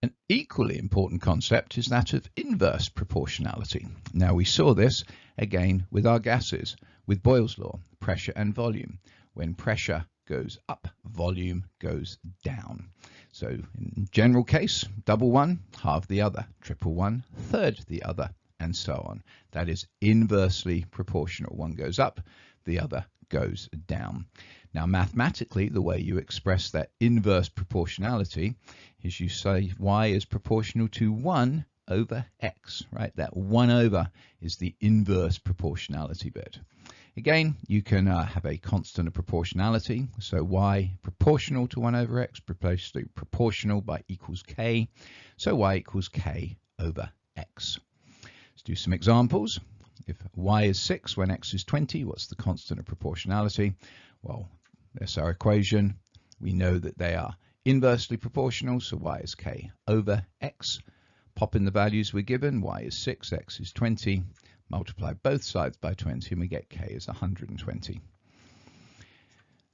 An equally important concept is that of inverse proportionality. Now we saw this again with our gases, with Boyle's law, pressure and volume. When pressure goes up, volume goes down. So in general case, double one, halve the other, triple one, third the other, and so on. That is inversely proportional. One goes up, the other goes down. Now mathematically, the way you express that inverse proportionality is you say y is proportional to 1 over x, right? That 1 over is the inverse proportionality bit. Again, you can have a constant of proportionality, so y proportional to 1 over x, proportional by equals k, so y equals k over x. Let's do some examples. If y is 6 when x is 20, what's the constant of proportionality? Well, that's our equation. We know that they are inversely proportional, so y is k over x. Pop in the values we're given, y is 6, x is 20. Multiply both sides by 20 and we get k is 120.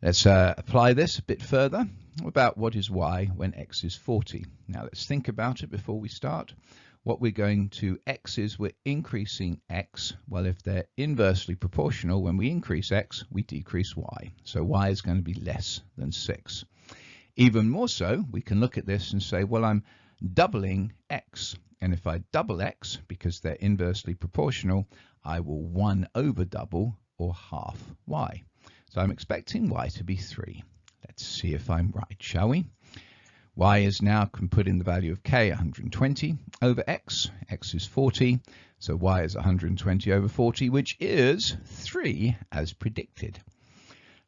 Let's apply this a bit further about what is y when x is 40. Now let's think about it before we start. What we're going to x is we're increasing x. Well, if they're inversely proportional, when we increase x, we decrease y. So y is going to be less than 6. Even more so, we can look at this and say, well, I'm doubling x. And if I double x, because they're inversely proportional, I will 1 over double or half y. So I'm expecting y to be 3. Let's see if I'm right, shall we? Y is now, can put in the value of k, 120 over x. X is 40, so y is 120 over 40, which is 3 as predicted.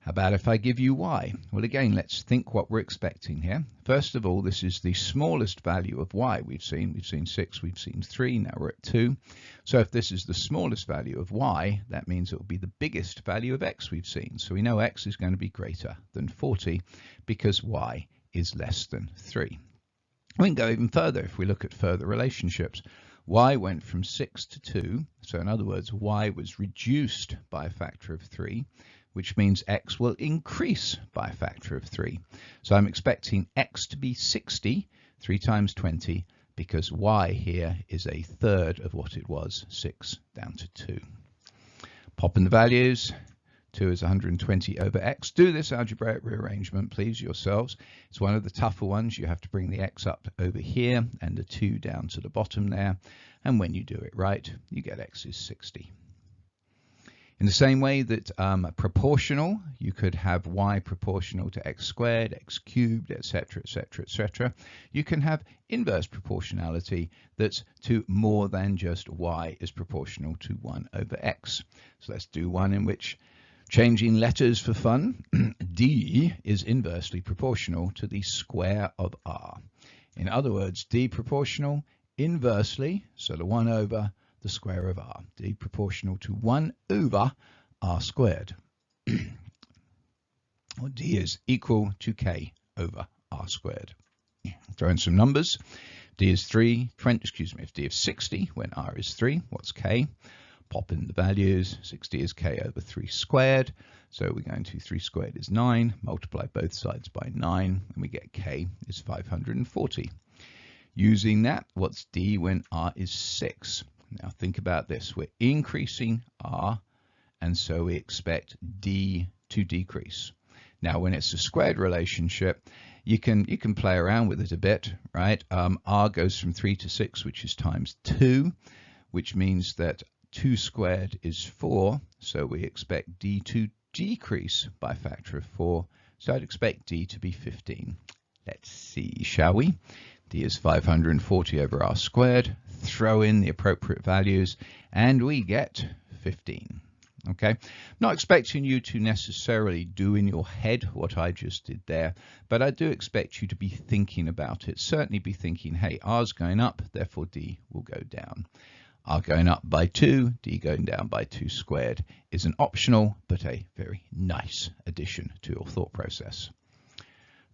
How about if I give you y? Well, again, let's think what we're expecting here. First of all, this is the smallest value of y we've seen. We've seen 6, we've seen 3, now we're at 2. So if this is the smallest value of y, that means it will be the biggest value of x we've seen. So we know x is going to be greater than 40 because y is less than 3. We can go even further if we look at further relationships. Y went from 6 to 2, so in other words, y was reduced by a factor of 3, which means x will increase by a factor of 3. So I'm expecting x to be 60, 3 times 20, because y here is a third of what it was, 6 down to 2. Pop in the values. 2 is 120 over x. Do this algebraic rearrangement, please, yourselves. It's one of the tougher ones. You have to bring the x up over here and the 2 down to the bottom there. And when you do it right, you get x is 60. In the same way that proportional, you could have y proportional to x squared, x cubed, etc., etc., etc. You can have inverse proportionality that's to more than just y is proportional to 1 over x. So let's do one in which, changing letters for fun, d is inversely proportional to the square of r. In other words, d proportional inversely, so the 1 over the square of r, d proportional to 1 over r squared. Well, d is equal to k over r squared. Throw in some numbers. D is 3, if d is 60 when r is 3, what's k? Pop in the values. 60 is k over 3 squared. So we're going to 3 squared is 9. Multiply both sides by 9 and we get k is 540. Using that, what's d when r is 6? Now think about this. We're increasing r, and so we expect d to decrease. Now when it's a squared relationship, you can play around with it a bit, right? R goes from 3 to 6, which is times 2, which means that 2 squared is 4, so we expect d to decrease by a factor of 4, so I'd expect d to be 15. Let's see, shall we? D is 540 over r squared. Throw in the appropriate values, and we get 15. Okay, I'm not expecting you to necessarily do in your head what I just did there, but I do expect you to be thinking about it. Certainly be thinking, hey, r's going up, therefore d will go down. R going up by 2, d going down by 2 squared is an optional but a very nice addition to your thought process.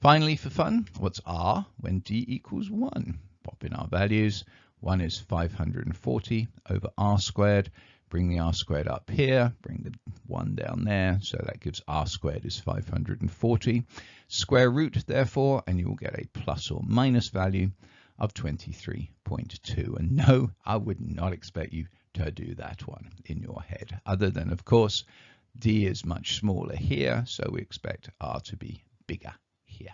Finally, for fun, what's r when d equals 1? Pop in our values. 1 is 540 over r squared. Bring the r squared up here, bring the 1 down there, so that gives r squared is 540. Square root, therefore, and you will get a plus or minus value. of 23.2. And no, I would not expect you to do that one in your head, other than, of course, D is much smaller here, so we expect R to be bigger here.